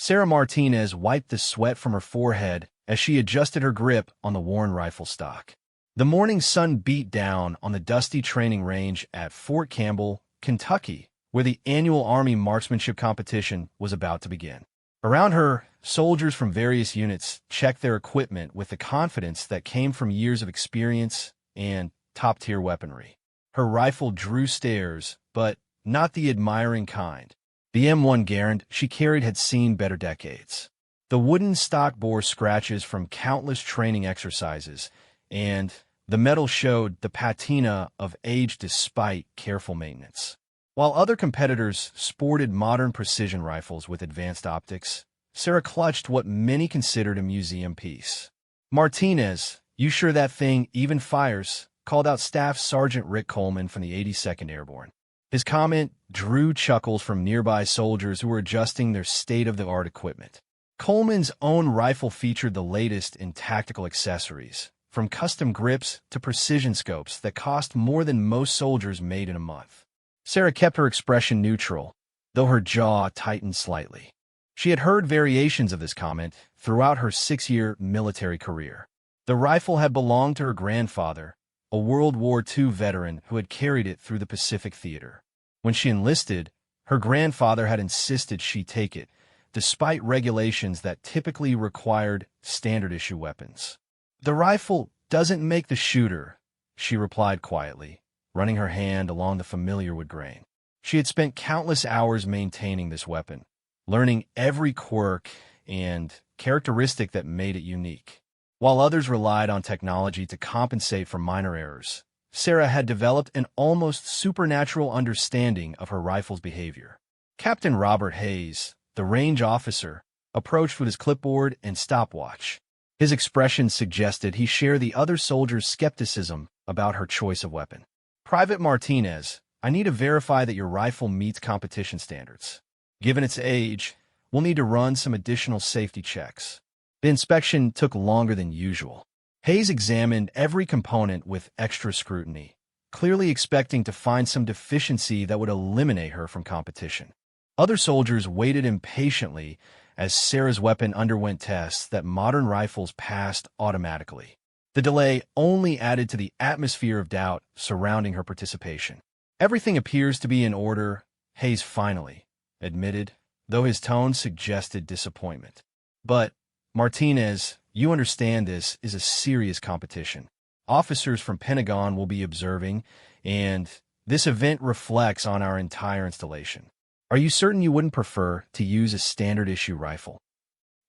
Sarah Martinez wiped the sweat from her forehead as she adjusted her grip on the worn rifle stock. The morning sun beat down on the dusty training range at Fort Campbell, Kentucky, where the annual Army marksmanship competition was about to begin. Around her, soldiers from various units checked their equipment with the confidence that came from years of experience and top-tier weaponry. Her rifle drew stares, but not the admiring kind. The M1 Garand she carried had seen better decades. The wooden stock bore scratches from countless training exercises, and the metal showed the patina of age despite careful maintenance. While other competitors sported modern precision rifles with advanced optics, Sarah clutched what many considered a museum piece. "Martinez, you sure that thing even fires?" called out Staff Sergeant Rick Coleman from the 82nd Airborne. His comment drew chuckles from nearby soldiers who were adjusting their state-of-the-art equipment. Coleman's own rifle featured the latest in tactical accessories, from custom grips to precision scopes that cost more than most soldiers made in a month. Sarah kept her expression neutral, though her jaw tightened slightly. She had heard variations of this comment throughout her 6-year military career. The rifle had belonged to her grandfather, a World War II veteran who had carried it through the Pacific Theater. When she enlisted, her grandfather had insisted she take it, despite regulations that typically required standard-issue weapons. "The rifle doesn't make the shooter," she replied quietly, running her hand along the familiar wood grain. She had spent countless hours maintaining this weapon, learning every quirk and characteristic that made it unique. While others relied on technology to compensate for minor errors, Sarah had developed an almost supernatural understanding of her rifle's behavior. Captain Robert Hayes, the range officer, approached with his clipboard and stopwatch. His expression suggested he shared the other soldiers' skepticism about her choice of weapon. "Private Martinez, I need to verify that your rifle meets competition standards. Given its age, we'll need to run some additional safety checks." The inspection took longer than usual. Hayes examined every component with extra scrutiny, clearly expecting to find some deficiency that would eliminate her from competition. Other soldiers waited impatiently as Sarah's weapon underwent tests that modern rifles passed automatically. The delay only added to the atmosphere of doubt surrounding her participation. "Everything appears to be in order," Hayes finally admitted, though his tone suggested disappointment. "But, Martinez, you understand this is a serious competition. Officers from Pentagon will be observing, and this event reflects on our entire installation. Are you certain you wouldn't prefer to use a standard-issue rifle?"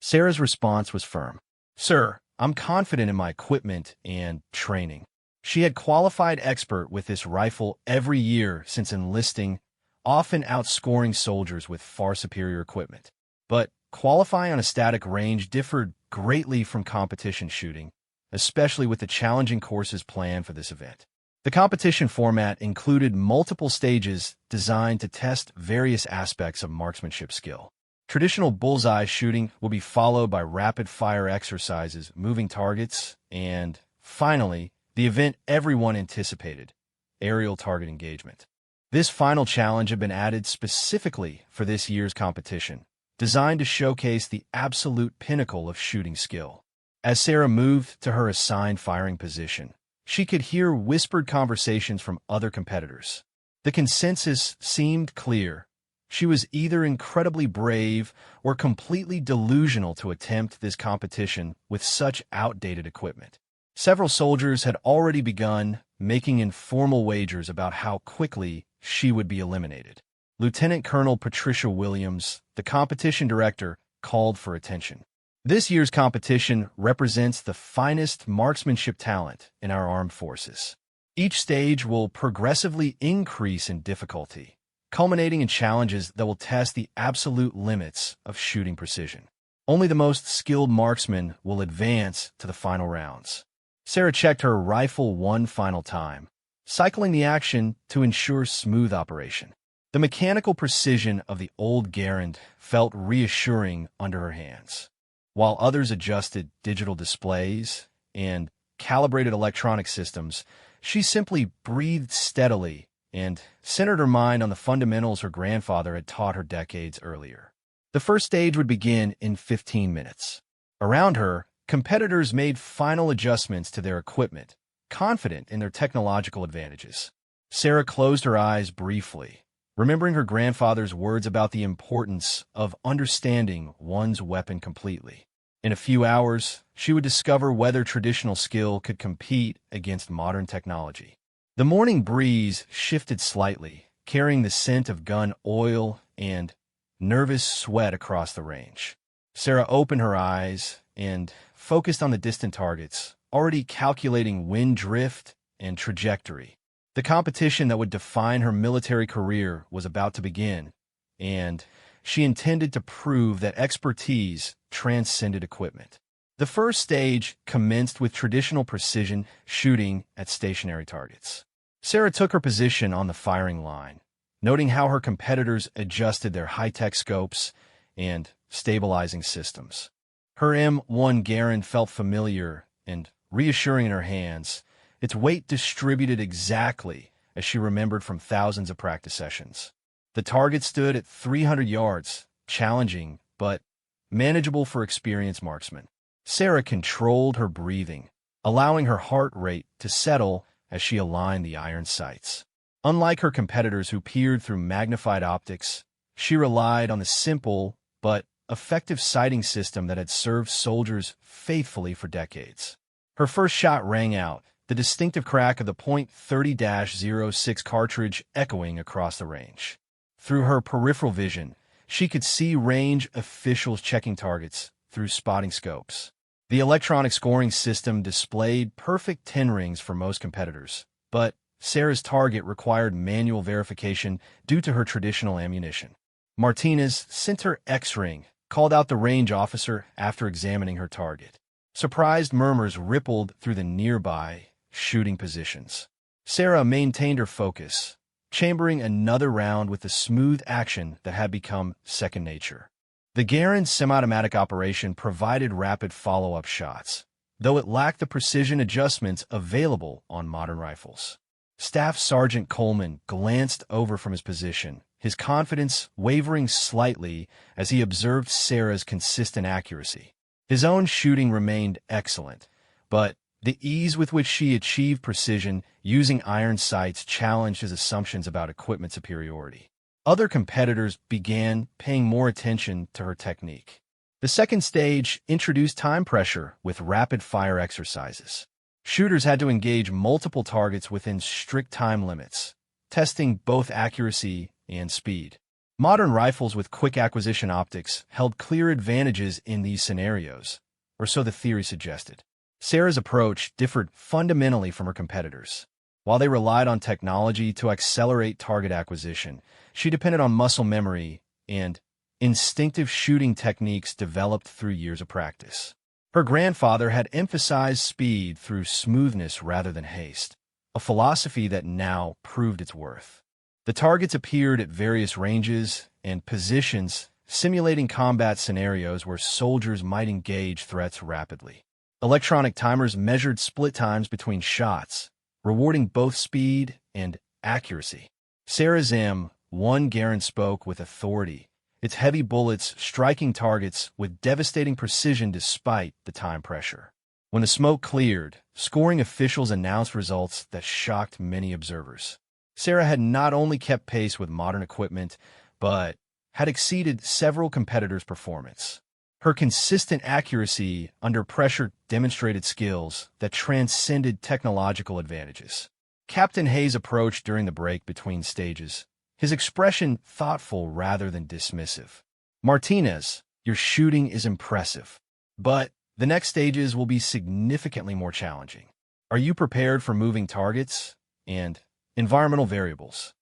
Sarah's response was firm. "Sir, I'm confident in my equipment and training." She had qualified expert with this rifle every year since enlisting, often outscoring soldiers with far superior equipment. But qualifying on a static range differed greatly from competition shooting, especially with the challenging courses planned for this event. The competition format included multiple stages designed to test various aspects of marksmanship skill. Traditional bullseye shooting will be followed by rapid-fire exercises, moving targets, and, finally, the event everyone anticipated, aerial target engagement. This final challenge had been added specifically for this year's competition, designed to showcase the absolute pinnacle of shooting skill. As Sarah moved to her assigned firing position, she could hear whispered conversations from other competitors. The consensus seemed clear. She was either incredibly brave or completely delusional to attempt this competition with such outdated equipment. Several soldiers had already begun making informal wagers about how quickly she would be eliminated. Lieutenant Colonel Patricia Williams, the competition director, called for attention. "This year's competition represents the finest marksmanship talent in our armed forces. Each stage will progressively increase in difficulty, culminating in challenges that will test the absolute limits of shooting precision. Only the most skilled marksmen will advance to the final rounds." Sarah checked her rifle one final time, cycling the action to ensure smooth operation. The mechanical precision of the old Garand felt reassuring under her hands. While others adjusted digital displays and calibrated electronic systems, she simply breathed steadily and centered her mind on the fundamentals her grandfather had taught her decades earlier. The first stage would begin in 15 minutes. Around her, competitors made final adjustments to their equipment, confident in their technological advantages. Sarah closed her eyes briefly, remembering her grandfather's words about the importance of understanding one's weapon completely. In a few hours, she would discover whether traditional skill could compete against modern technology. The morning breeze shifted slightly, carrying the scent of gun oil and nervous sweat across the range. Sarah opened her eyes and focused on the distant targets, already calculating wind drift and trajectory. The competition that would define her military career was about to begin, and she intended to prove that expertise transcended equipment. The first stage commenced with traditional precision shooting at stationary targets. Sarah took her position on the firing line, noting how her competitors adjusted their high-tech scopes and stabilizing systems. Her M1 Garand felt familiar and reassuring in her hands, its weight distributed exactly as she remembered from thousands of practice sessions. The target stood at 300 yards, challenging but manageable for experienced marksmen. Sarah controlled her breathing, allowing her heart rate to settle as she aligned the iron sights. Unlike her competitors who peered through magnified optics, she relied on the simple but effective sighting system that had served soldiers faithfully for decades. Her first shot rang out, the distinctive crack of the .30-06 cartridge echoing across the range. Through her peripheral vision, she could see range officials checking targets through spotting scopes. The electronic scoring system displayed perfect 10 rings for most competitors, but Sarah's target required manual verification due to her traditional ammunition. Martinez sent her X-ring, called out the range officer after examining her target. Surprised murmurs rippled through the nearby shooting positions. Sarah maintained her focus, chambering another round with the smooth action that had become second nature. The Garand semi-automatic operation provided rapid follow-up shots, though it lacked the precision adjustments available on modern rifles. Staff Sergeant Coleman glanced over from his position, his confidence wavering slightly as he observed Sarah's consistent accuracy. His own shooting remained excellent, but the ease with which she achieved precision using iron sights challenged his assumptions about equipment superiority. Other competitors began paying more attention to her technique. The second stage introduced time pressure with rapid-fire exercises. Shooters had to engage multiple targets within strict time limits, testing both accuracy and speed. Modern rifles with quick acquisition optics held clear advantages in these scenarios, or so the theory suggested. Sarah's approach differed fundamentally from her competitors. While they relied on technology to accelerate target acquisition, she depended on muscle memory and instinctive shooting techniques developed through years of practice. Her grandfather had emphasized speed through smoothness rather than haste, a philosophy that now proved its worth. The targets appeared at various ranges and positions, simulating combat scenarios where soldiers might engage threats rapidly. Electronic timers measured split times between shots, rewarding both speed and accuracy. Sarah's M1 Garand spoke with authority, its heavy bullets striking targets with devastating precision despite the time pressure. When the smoke cleared, scoring officials announced results that shocked many observers. Sarah had not only kept pace with modern equipment, but had exceeded several competitors' performance. Her consistent accuracy under pressure demonstrated skills that transcended technological advantages. Captain Hayes approached during the break between stages, his expression thoughtful rather than dismissive. "Martinez, your shooting is impressive, but the next stages will be significantly more challenging. Are you prepared for moving targets and environmental variables?"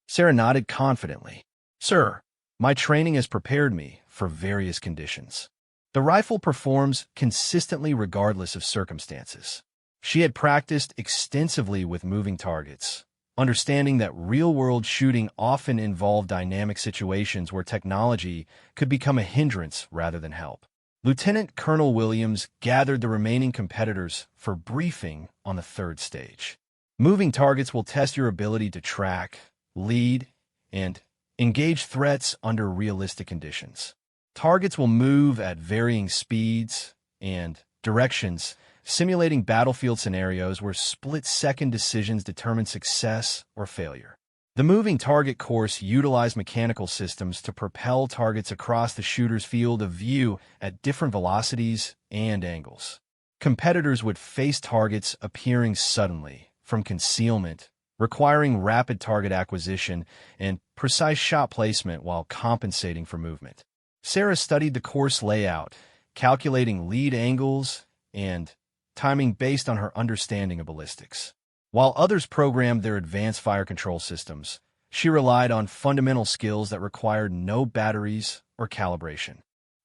Sarah nodded confidently. "Sir, my training has prepared me for various conditions." The rifle performs consistently regardless of circumstances. She had practiced extensively with moving targets, understanding that real-world shooting often involved dynamic situations where technology could become a hindrance rather than help. Lieutenant Colonel Williams gathered the remaining competitors for briefing on the third stage. Moving targets will test your ability to track, lead, and engage threats under realistic conditions. Targets will move at varying speeds and directions, simulating battlefield scenarios where split-second decisions determine success or failure. The moving target course utilized mechanical systems to propel targets across the shooter's field of view at different velocities and angles. Competitors would face targets appearing suddenly from concealment, requiring rapid target acquisition and precise shot placement while compensating for movement. Sarah studied the course layout, calculating lead angles and timing based on her understanding of ballistics. While others programmed their advanced fire control systems, she relied on fundamental skills that required no batteries or calibration.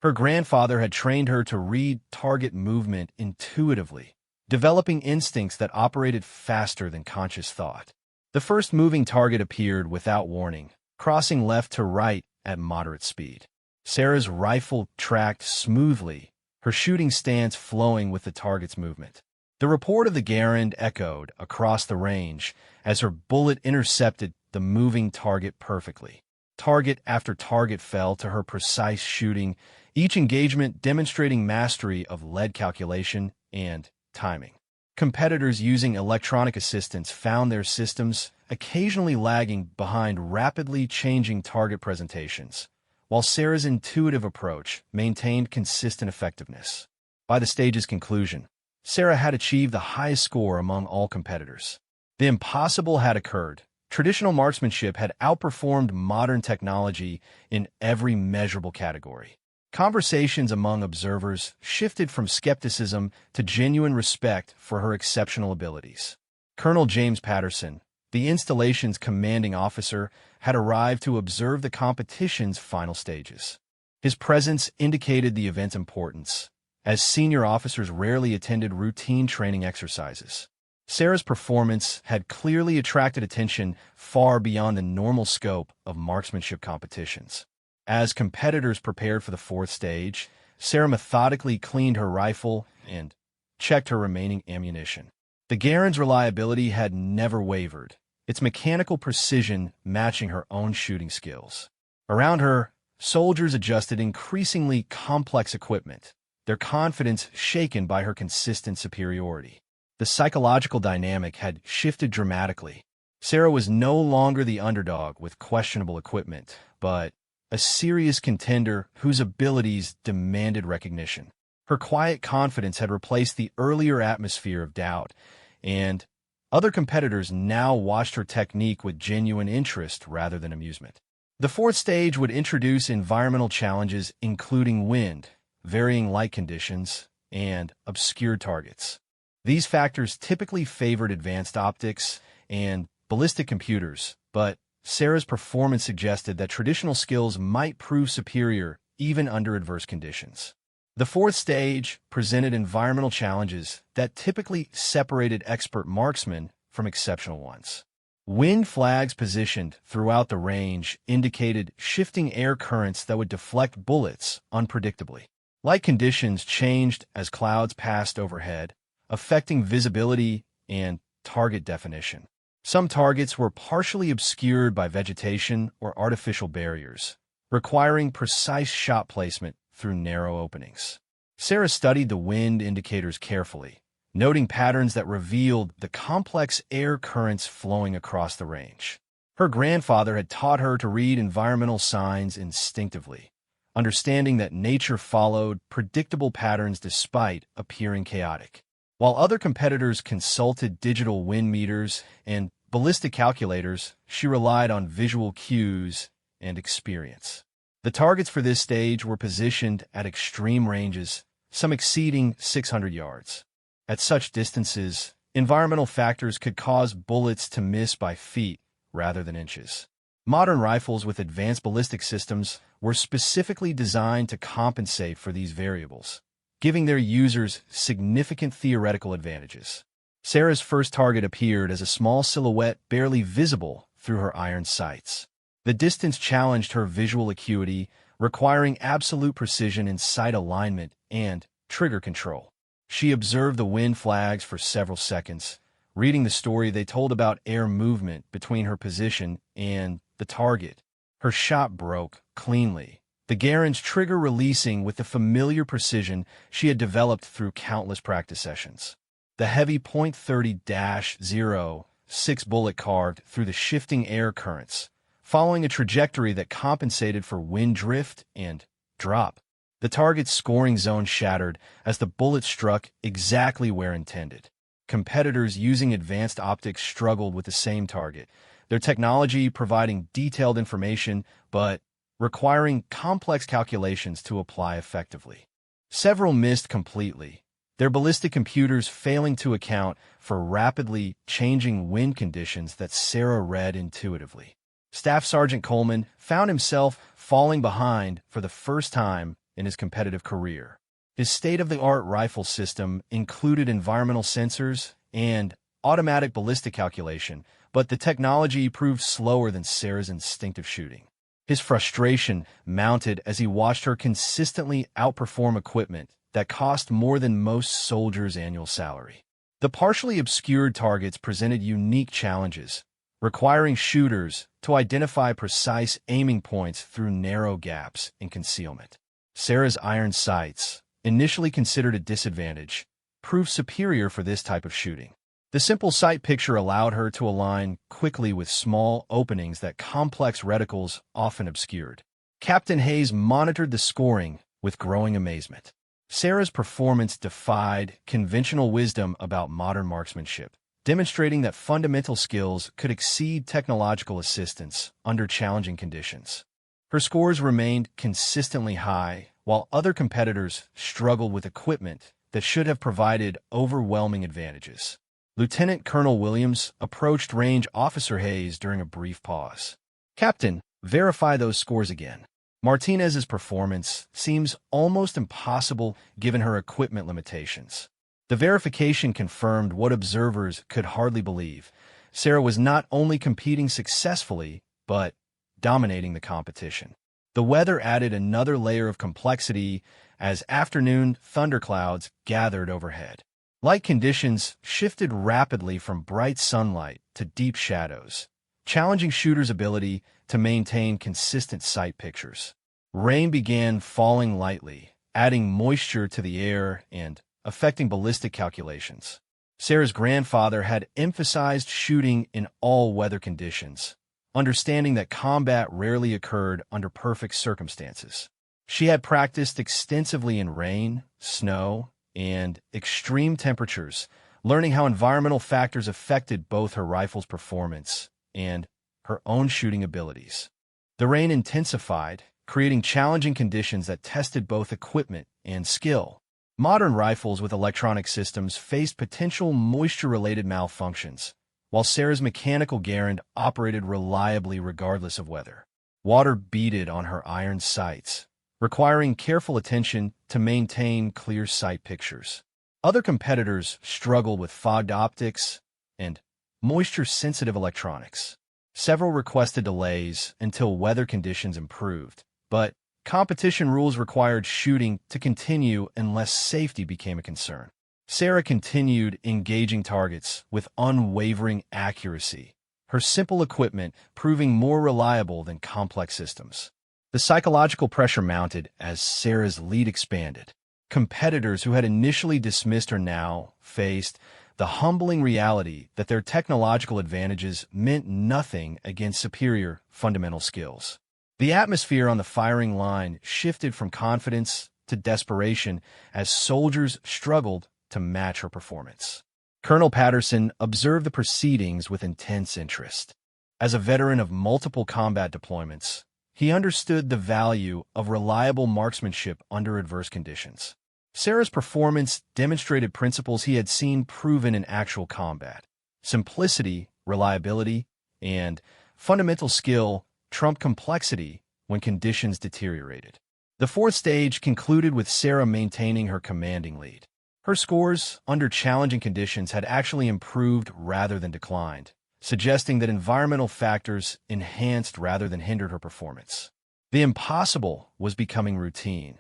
Her grandfather had trained her to read target movement intuitively, developing instincts that operated faster than conscious thought. The first moving target appeared without warning, crossing left to right at moderate speed. Sarah's rifle tracked smoothly, her shooting stance flowing with the target's movement. The report of the Garand echoed across the range as her bullet intercepted the moving target perfectly. Target after target fell to her precise shooting, each engagement demonstrating mastery of lead calculation and timing. Competitors using electronic assistance found their systems occasionally lagging behind rapidly changing target presentations, while Sarah's intuitive approach maintained consistent effectiveness. By the stage's conclusion, Sarah had achieved the highest score among all competitors. The impossible had occurred. Traditional marksmanship had outperformed modern technology in every measurable category. Conversations among observers shifted from skepticism to genuine respect for her exceptional abilities. Colonel James Patterson, the installation's commanding officer, had arrived to observe the competition's final stages. His presence indicated the event's importance, as senior officers rarely attended routine training exercises. Sarah's performance had clearly attracted attention far beyond the normal scope of marksmanship competitions. As competitors prepared for the fourth stage, Sarah methodically cleaned her rifle and checked her remaining ammunition. The Garand's reliability had never wavered, its mechanical precision matching her own shooting skills. Around her, soldiers adjusted increasingly complex equipment, their confidence shaken by her consistent superiority. The psychological dynamic had shifted dramatically. Sarah was no longer the underdog with questionable equipment, but a serious contender whose abilities demanded recognition. Her quiet confidence had replaced the earlier atmosphere of doubt, and other competitors now watched her technique with genuine interest rather than amusement. The fourth stage would introduce environmental challenges including wind, varying light conditions, and obscured targets. These factors typically favored advanced optics and ballistic computers, but Sarah's performance suggested that traditional skills might prove superior even under adverse conditions. The fourth stage presented environmental challenges that typically separated expert marksmen from exceptional ones. Wind flags positioned throughout the range indicated shifting air currents that would deflect bullets unpredictably. Light conditions changed as clouds passed overhead, affecting visibility and target definition. Some targets were partially obscured by vegetation or artificial barriers, requiring precise shot placement through narrow openings. Sarah studied the wind indicators carefully, noting patterns that revealed the complex air currents flowing across the range. Her grandfather had taught her to read environmental signs instinctively, understanding that nature followed predictable patterns despite appearing chaotic. While other competitors consulted digital wind meters and ballistic calculators, she relied on visual cues and experience. The targets for this stage were positioned at extreme ranges, some exceeding 600 yards. At such distances, environmental factors could cause bullets to miss by feet rather than inches. Modern rifles with advanced ballistic systems were specifically designed to compensate for these variables, giving their users significant theoretical advantages. Sarah's first target appeared as a small silhouette barely visible through her iron sights. The distance challenged her visual acuity, requiring absolute precision in sight alignment and trigger control. She observed the wind flags for several seconds, reading the story they told about air movement between her position and the target. Her shot broke cleanly, the Garand's trigger releasing with the familiar precision she had developed through countless practice sessions. The heavy .30-06 bullet carved through the shifting air currents, following a trajectory that compensated for wind drift and drop. The target's scoring zone shattered as the bullet struck exactly where intended. Competitors using advanced optics struggled with the same target, their technology providing detailed information but requiring complex calculations to apply effectively. Several missed completely, their ballistic computers failing to account for rapidly changing wind conditions that Sarah read intuitively. Staff Sergeant Coleman found himself falling behind for the first time in his competitive career. His state-of-the-art rifle system included environmental sensors and automatic ballistic calculation, but the technology proved slower than Sarah's instinctive shooting. His frustration mounted as he watched her consistently outperform equipment that cost more than most soldiers' annual salary. The partially obscured targets presented unique challenges, requiring shooters to identify precise aiming points through narrow gaps in concealment. Sarah's iron sights, initially considered a disadvantage, proved superior for this type of shooting. The simple sight picture allowed her to align quickly with small openings that complex reticles often obscured. Captain Hayes monitored the scoring with growing amazement. Sarah's performance defied conventional wisdom about modern marksmanship, demonstrating that fundamental skills could exceed technological assistance under challenging conditions. Her scores remained consistently high, while other competitors struggled with equipment that should have provided overwhelming advantages. Lieutenant Colonel Williams approached Range Officer Hayes during a brief pause. "Captain, verify those scores again." Martinez's performance seems almost impossible given her equipment limitations. The verification confirmed what observers could hardly believe. Sarah was not only competing successfully, but dominating the competition. The weather added another layer of complexity as afternoon thunderclouds gathered overhead. Light conditions shifted rapidly from bright sunlight to deep shadows, challenging shooters' ability to maintain consistent sight pictures. Rain began falling lightly, adding moisture to the air and affecting ballistic calculations. Sarah's grandfather had emphasized shooting in all weather conditions, understanding that combat rarely occurred under perfect circumstances. She had practiced extensively in rain, snow, and extreme temperatures, learning how environmental factors affected both her rifle's performance and her own shooting abilities. The rain intensified, creating challenging conditions that tested both equipment and skill. Modern rifles with electronic systems faced potential moisture-related malfunctions, while Sarah's mechanical Garand operated reliably regardless of weather. Water beaded on her iron sights, requiring careful attention to maintain clear sight pictures. Other competitors struggled with fogged optics and moisture-sensitive electronics. Several requested delays until weather conditions improved, but competition rules required shooting to continue unless safety became a concern. Sarah continued engaging targets with unwavering accuracy, her simple equipment proving more reliable than complex systems. The psychological pressure mounted as Sarah's lead expanded. Competitors who had initially dismissed her now faced the humbling reality that their technological advantages meant nothing against superior fundamental skills. The atmosphere on the firing line shifted from confidence to desperation as soldiers struggled to match her performance. Colonel Patterson observed the proceedings with intense interest. As a veteran of multiple combat deployments, he understood the value of reliable marksmanship under adverse conditions. Sarah's performance demonstrated principles he had seen proven in actual combat. Simplicity, reliability, and fundamental skill trumped complexity when conditions deteriorated. The fourth stage concluded with Sarah maintaining her commanding lead. Her scores under challenging conditions had actually improved rather than declined, suggesting that environmental factors enhanced rather than hindered her performance. The impossible was becoming routine.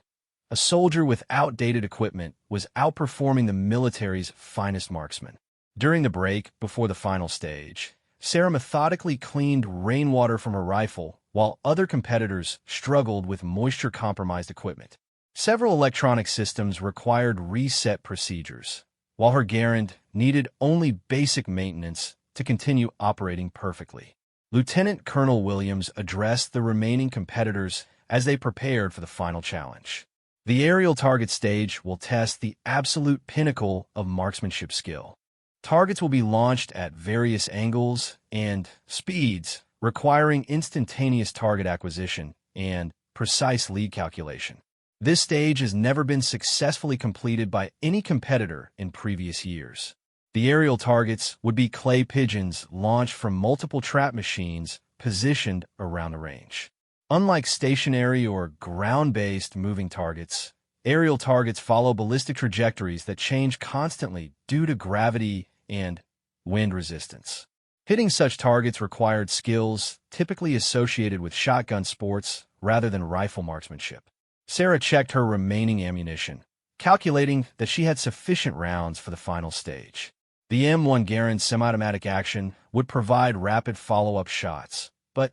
A soldier with outdated equipment was outperforming the military's finest marksmen. During the break before the final stage, Sarah methodically cleaned rainwater from her rifle while other competitors struggled with moisture-compromised equipment. Several electronic systems required reset procedures, while her Garand needed only basic maintenance to continue operating perfectly. Lieutenant Colonel Williams addressed the remaining competitors as they prepared for the final challenge. The aerial target stage will test the absolute pinnacle of marksmanship skill. Targets will be launched at various angles and speeds, requiring instantaneous target acquisition and precise lead calculation. This stage has never been successfully completed by any competitor in previous years. The aerial targets would be clay pigeons launched from multiple trap machines positioned around the range. Unlike stationary or ground-based moving targets, aerial targets follow ballistic trajectories that change constantly due to gravity and wind resistance. Hitting such targets required skills typically associated with shotgun sports rather than rifle marksmanship. Sarah checked her remaining ammunition, calculating that she had sufficient rounds for the final stage. The M1 Garand semi-automatic action would provide rapid follow-up shots, but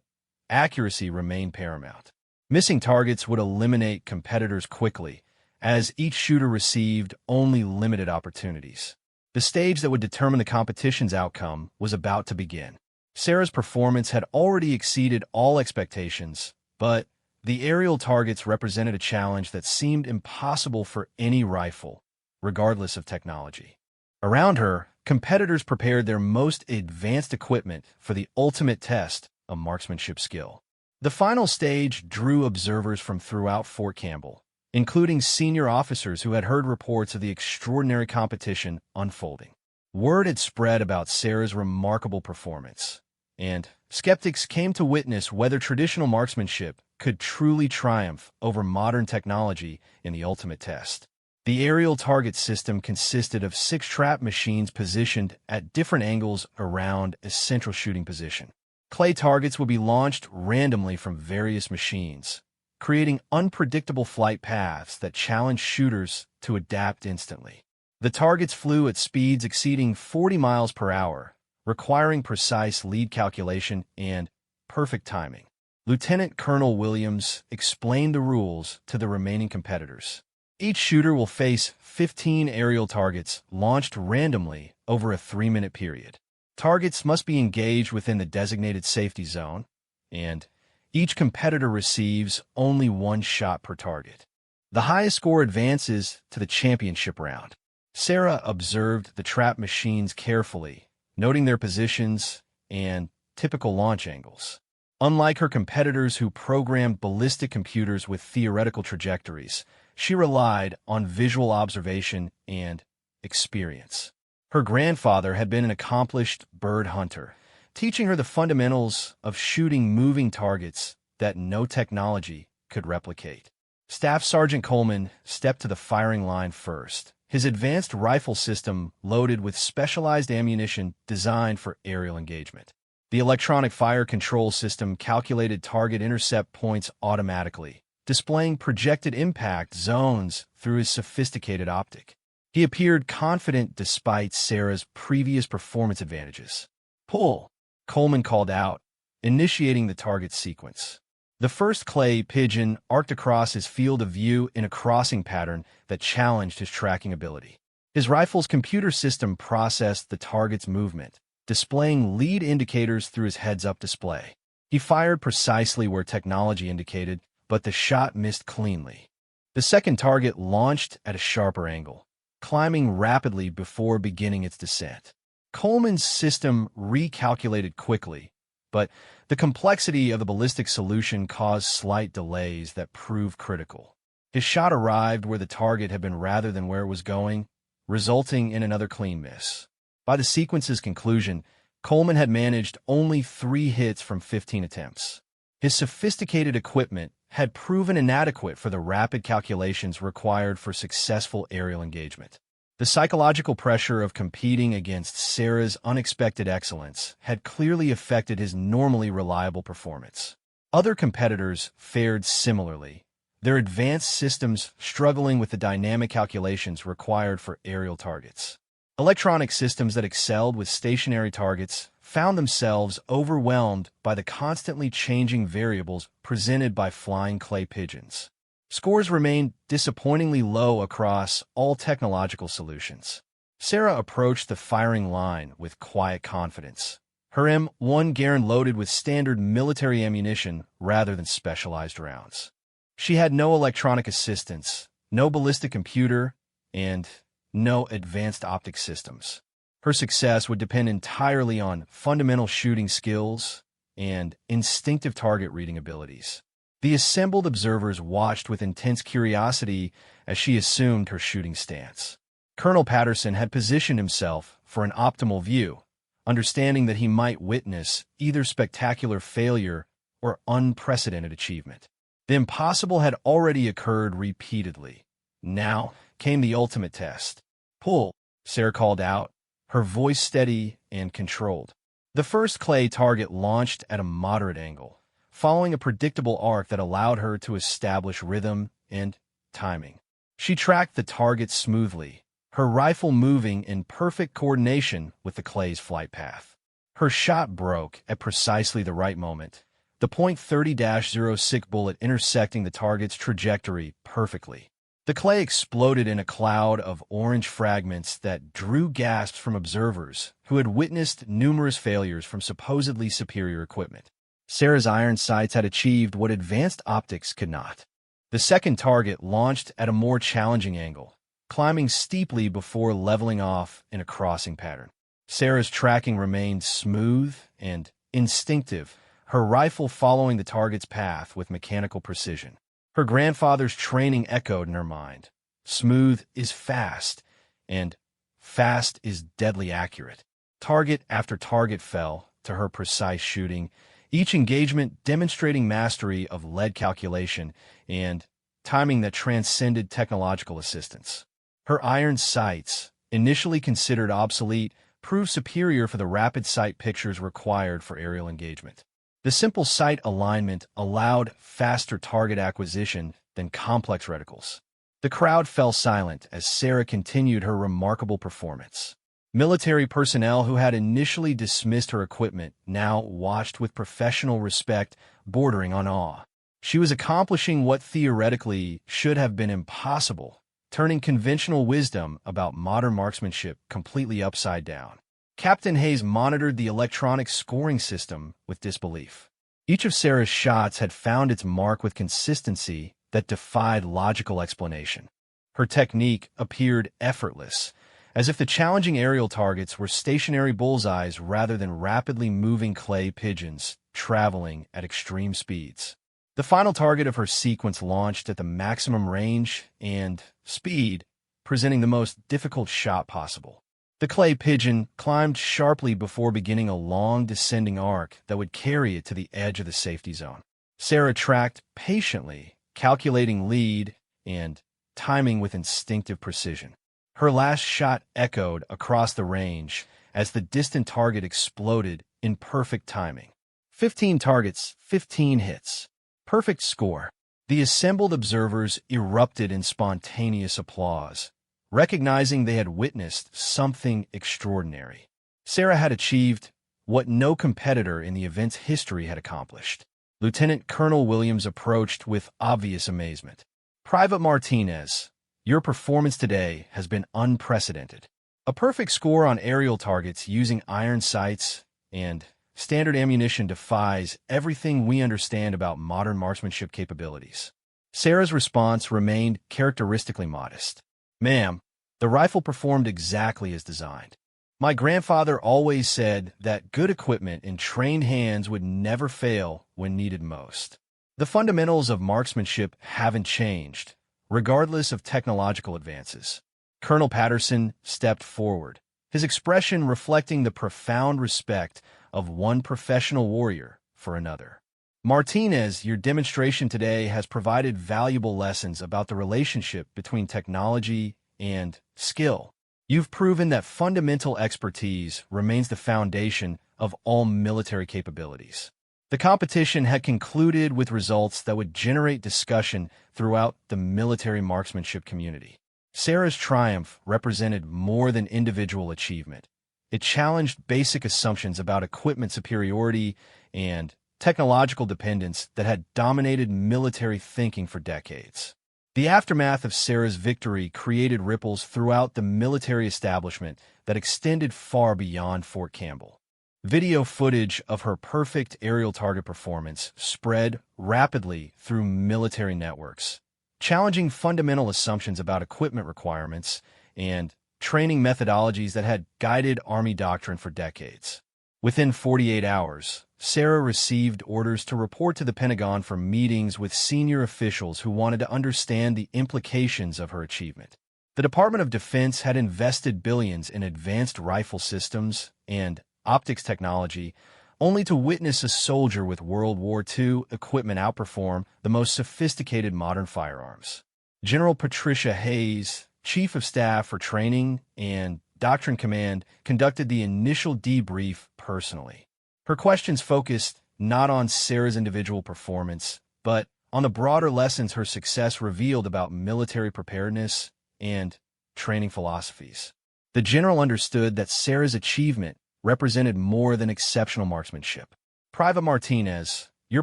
accuracy remained paramount. Missing targets would eliminate competitors quickly, as each shooter received only limited opportunities. The stage that would determine the competition's outcome was about to begin. Sarah's performance had already exceeded all expectations, but the aerial targets represented a challenge that seemed impossible for any rifle, regardless of technology. Around her, competitors prepared their most advanced equipment for the ultimate test of marksmanship skill. The final stage drew observers from throughout Fort Campbell, including senior officers who had heard reports of the extraordinary competition unfolding. Word had spread about Sarah's remarkable performance, and skeptics came to witness whether traditional marksmanship could truly triumph over modern technology in the ultimate test. The aerial target system consisted of 6 trap machines positioned at different angles around a central shooting position. Clay targets would be launched randomly from various machines, creating unpredictable flight paths that challenged shooters to adapt instantly. The targets flew at speeds exceeding 40 miles per hour, requiring precise lead calculation and perfect timing. Lieutenant Colonel Williams explained the rules to the remaining competitors. Each shooter will face 15 aerial targets launched randomly over a 3-minute period. Targets must be engaged within the designated safety zone, and each competitor receives only 1 shot per target. The highest score advances to the championship round. Sarah observed the trap machines carefully, noting their positions and typical launch angles. Unlike her competitors who programmed ballistic computers with theoretical trajectories, she relied on visual observation and experience. Her grandfather had been an accomplished bird hunter, teaching her the fundamentals of shooting moving targets that no technology could replicate. Staff Sergeant Coleman stepped to the firing line first, his advanced rifle system loaded with specialized ammunition designed for aerial engagement. The electronic fire control system calculated target intercept points automatically, displaying projected impact zones through his sophisticated optic. He appeared confident despite Sarah's previous performance advantages. "Pull," Coleman called out, initiating the target sequence. The first clay pigeon arced across his field of view in a crossing pattern that challenged his tracking ability. His rifle's computer system processed the target's movement, displaying lead indicators through his heads-up display. He fired precisely where technology indicated, but the shot missed cleanly. The second target launched at a sharper angle, climbing rapidly before beginning its descent. Coleman's system recalculated quickly, but the complexity of the ballistic solution caused slight delays that proved critical. His shot arrived where the target had been rather than where it was going, resulting in another clean miss. By the sequence's conclusion, Coleman had managed only 3 hits from 15 attempts. His sophisticated equipment had proven inadequate for the rapid calculations required for successful aerial engagement. The psychological pressure of competing against Sarah's unexpected excellence had clearly affected his normally reliable performance. Other competitors fared similarly, their advanced systems struggling with the dynamic calculations required for aerial targets. Electronic systems that excelled with stationary targets found themselves overwhelmed by the constantly changing variables presented by flying clay pigeons. Scores remained disappointingly low across all technological solutions. Sarah approached the firing line with quiet confidence. Her M1 Garand loaded with standard military ammunition rather than specialized rounds. She had no electronic assistance, no ballistic computer, and no advanced optic systems. Her success would depend entirely on fundamental shooting skills and instinctive target reading abilities. The assembled observers watched with intense curiosity as she assumed her shooting stance. Colonel Patterson had positioned himself for an optimal view, understanding that he might witness either spectacular failure or unprecedented achievement. The impossible had already occurred repeatedly. Now came the ultimate test. "Pull," Sarah called out, her voice steady and controlled. The first clay target launched at a moderate angle, following a predictable arc that allowed her to establish rhythm and timing. She tracked the target smoothly, her rifle moving in perfect coordination with the clay's flight path. Her shot broke at precisely the right moment, the .30-06 bullet intersecting the target's trajectory perfectly. The clay exploded in a cloud of orange fragments that drew gasps from observers who had witnessed numerous failures from supposedly superior equipment. Sarah's iron sights had achieved what advanced optics could not. The second target launched at a more challenging angle, climbing steeply before leveling off in a crossing pattern. Sarah's tracking remained smooth and instinctive, her rifle following the target's path with mechanical precision. Her grandfather's training echoed in her mind. Smooth is fast, and fast is deadly accurate. Target after target fell to her precise shooting, each engagement demonstrating mastery of lead calculation and timing that transcended technological assistance. Her iron sights, initially considered obsolete, proved superior for the rapid sight pictures required for aerial engagement. The simple sight alignment allowed faster target acquisition than complex reticles. The crowd fell silent as Sarah continued her remarkable performance. Military personnel who had initially dismissed her equipment now watched with professional respect bordering on awe. She was accomplishing what theoretically should have been impossible, turning conventional wisdom about modern marksmanship completely upside down. Captain Hayes monitored the electronic scoring system with disbelief. Each of Sarah's shots had found its mark with consistency that defied logical explanation. Her technique appeared effortless, as if the challenging aerial targets were stationary bullseyes rather than rapidly moving clay pigeons traveling at extreme speeds. The final target of her sequence launched at the maximum range and speed, presenting the most difficult shot possible. The clay pigeon climbed sharply before beginning a long descending arc that would carry it to the edge of the safety zone. Sarah tracked patiently, calculating lead and timing with instinctive precision. Her last shot echoed across the range as the distant target exploded in perfect timing. 15 targets, 15 hits. Perfect score. The assembled observers erupted in spontaneous applause, recognizing they had witnessed something extraordinary. Sarah had achieved what no competitor in the event's history had accomplished. Lieutenant Colonel Williams approached with obvious amazement. "Private Martinez, your performance today has been unprecedented. A perfect score on aerial targets using iron sights and standard ammunition defies everything we understand about modern marksmanship capabilities." Sarah's response remained characteristically modest. "Ma'am, the rifle performed exactly as designed. My grandfather always said that good equipment in trained hands would never fail when needed most. The fundamentals of marksmanship haven't changed, regardless of technological advances." Colonel Patterson stepped forward, his expression reflecting the profound respect of one professional warrior for another. "Martinez, your demonstration today has provided valuable lessons about the relationship between technology and skill. You've proven that fundamental expertise remains the foundation of all military capabilities." The competition had concluded with results that would generate discussion throughout the military marksmanship community. Sarah's triumph represented more than individual achievement. It challenged basic assumptions about equipment superiority and technological dependence that had dominated military thinking for decades. The aftermath of Sarah's victory created ripples throughout the military establishment that extended far beyond Fort Campbell. Video footage of her perfect aerial target performance spread rapidly through military networks, challenging fundamental assumptions about equipment requirements and training methodologies that had guided Army doctrine for decades. Within 48 hours, Sarah received orders to report to the Pentagon for meetings with senior officials who wanted to understand the implications of her achievement. The Department of Defense had invested billions in advanced rifle systems and optics technology, only to witness a soldier with World War II equipment outperform the most sophisticated modern firearms. General Patricia Hayes, Chief of Staff for Training and Doctrine Command, conducted the initial debrief personally. Her questions focused not on Sarah's individual performance, but on the broader lessons her success revealed about military preparedness and training philosophies. The general understood that Sarah's achievement represented more than exceptional marksmanship. Private Martinez, your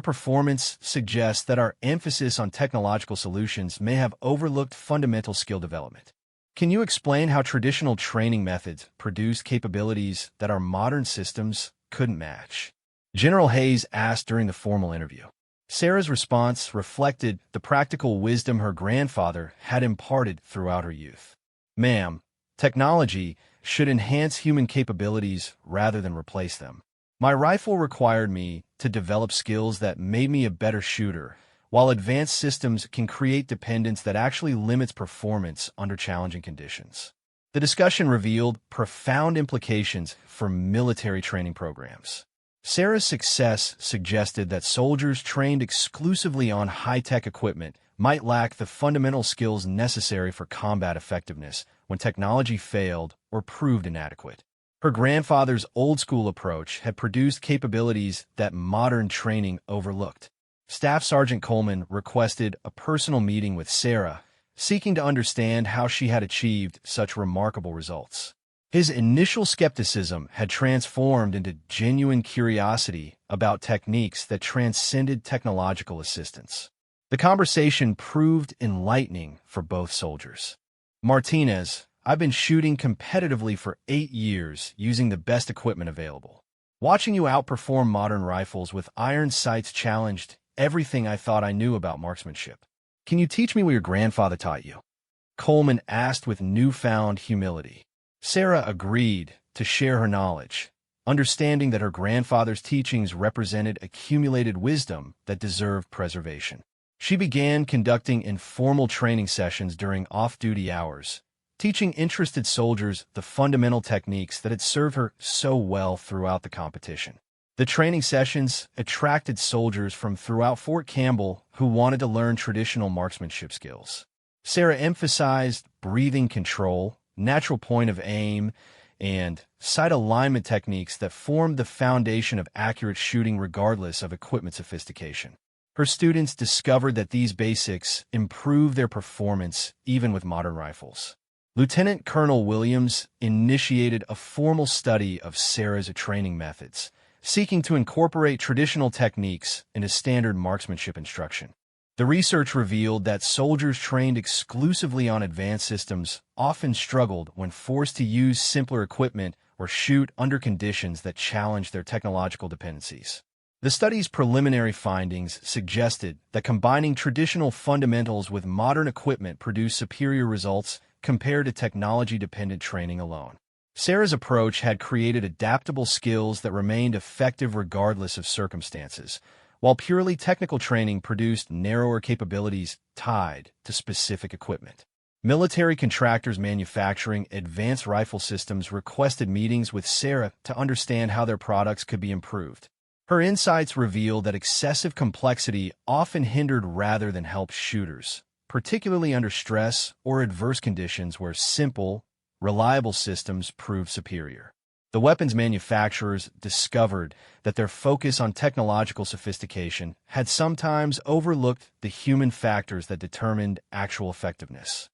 performance suggests that our emphasis on technological solutions may have overlooked fundamental skill development. Can you explain how traditional training methods produced capabilities that our modern systems couldn't match? General Hayes asked during the formal interview. Sarah's response reflected the practical wisdom her grandfather had imparted throughout her youth. Ma'am, technology should enhance human capabilities rather than replace them. My rifle required me to develop skills that made me a better shooter, while advanced systems can create dependence that actually limits performance under challenging conditions. The discussion revealed profound implications for military training programs. Sarah's success suggested that soldiers trained exclusively on high-tech equipment might lack the fundamental skills necessary for combat effectiveness when technology failed or proved inadequate. Her grandfather's old-school approach had produced capabilities that modern training overlooked. Staff Sergeant Coleman requested a personal meeting with Sarah, seeking to understand how she had achieved such remarkable results. His initial skepticism had transformed into genuine curiosity about techniques that transcended technological assistance. The conversation proved enlightening for both soldiers. Martinez, I've been shooting competitively for 8 years using the best equipment available. Watching you outperform modern rifles with iron sights challenged everything I thought I knew about marksmanship. Can you teach me what your grandfather taught you? Coleman asked with newfound humility. Sarah agreed to share her knowledge, understanding that her grandfather's teachings represented accumulated wisdom that deserved preservation. She began conducting informal training sessions during off-duty hours, teaching interested soldiers the fundamental techniques that had served her so well throughout the competition. The training sessions attracted soldiers from throughout Fort Campbell who wanted to learn traditional marksmanship skills. Sarah emphasized breathing control, natural point of aim, and sight alignment techniques that formed the foundation of accurate shooting regardless of equipment sophistication. Her students discovered that these basics improve their performance even with modern rifles. Lieutenant Colonel Williams initiated a formal study of Sarah's training methods, seeking to incorporate traditional techniques into standard marksmanship instruction. The research revealed that soldiers trained exclusively on advanced systems often struggled when forced to use simpler equipment or shoot under conditions that challenged their technological dependencies. The study's preliminary findings suggested that combining traditional fundamentals with modern equipment produced superior results compared to technology-dependent training alone. Sarah's approach had created adaptable skills that remained effective regardless of circumstances, while purely technical training produced narrower capabilities tied to specific equipment. Military contractors manufacturing advanced rifle systems requested meetings with Sarah to understand how their products could be improved. Her insights revealed that excessive complexity often hindered rather than helped shooters, particularly under stress or adverse conditions where simple, reliable systems proved superior. The weapons manufacturers discovered that their focus on technological sophistication had sometimes overlooked the human factors that determined actual effectiveness.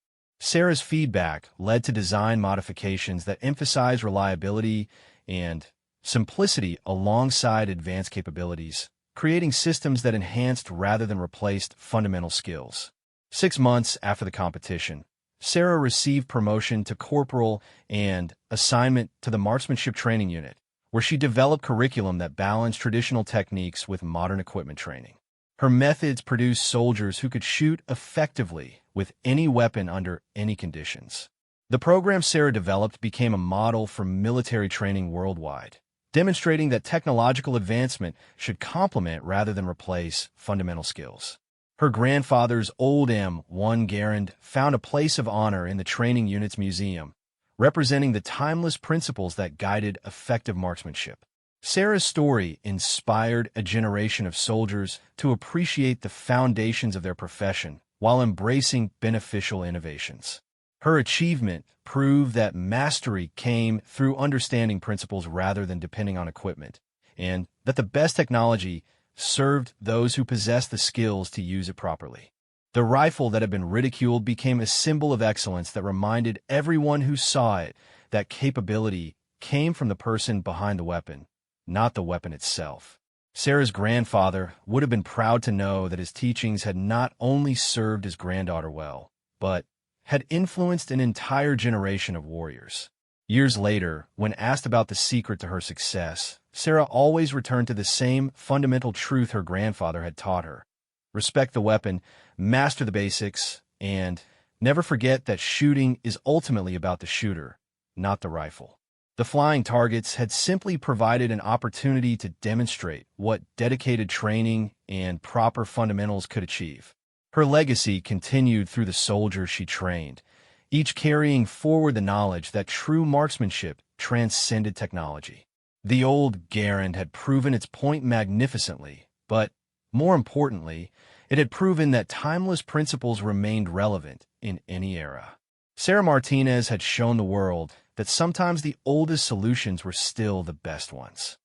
Sarah's feedback led to design modifications that emphasize reliability and simplicity alongside advanced capabilities, creating systems that enhanced rather than replaced fundamental skills. 6 months after the competition, Sarah received promotion to corporal and assignment to the marksmanship training unit, where she developed curriculum that balanced traditional techniques with modern equipment training. Her methods produced soldiers who could shoot effectively with any weapon under any conditions. The program Sarah developed became a model for military training worldwide, demonstrating that technological advancement should complement rather than replace fundamental skills. Her grandfather's old M1 Garand found a place of honor in the training unit's museum, representing the timeless principles that guided effective marksmanship. Sarah's story inspired a generation of soldiers to appreciate the foundations of their profession while embracing beneficial innovations. Her achievement proved that mastery came through understanding principles rather than depending on equipment, and that the best technology served those who possessed the skills to use it properly. The rifle that had been ridiculed became a symbol of excellence that reminded everyone who saw it that capability came from the person behind the weapon, not the weapon itself. Sarah's grandfather would have been proud to know that his teachings had not only served his granddaughter well, but had influenced an entire generation of warriors. Years later, when asked about the secret to her success, Sarah always returned to the same fundamental truth her grandfather had taught her: respect the weapon, master the basics, and never forget that shooting is ultimately about the shooter, not the rifle. The flying targets had simply provided an opportunity to demonstrate what dedicated training and proper fundamentals could achieve. Her legacy continued through the soldiers she trained, each carrying forward the knowledge that true marksmanship transcended technology. The old Garand had proven its point magnificently, but, more importantly, it had proven that timeless principles remained relevant in any era. Sarah Martinez had shown the world that sometimes the oldest solutions were still the best ones.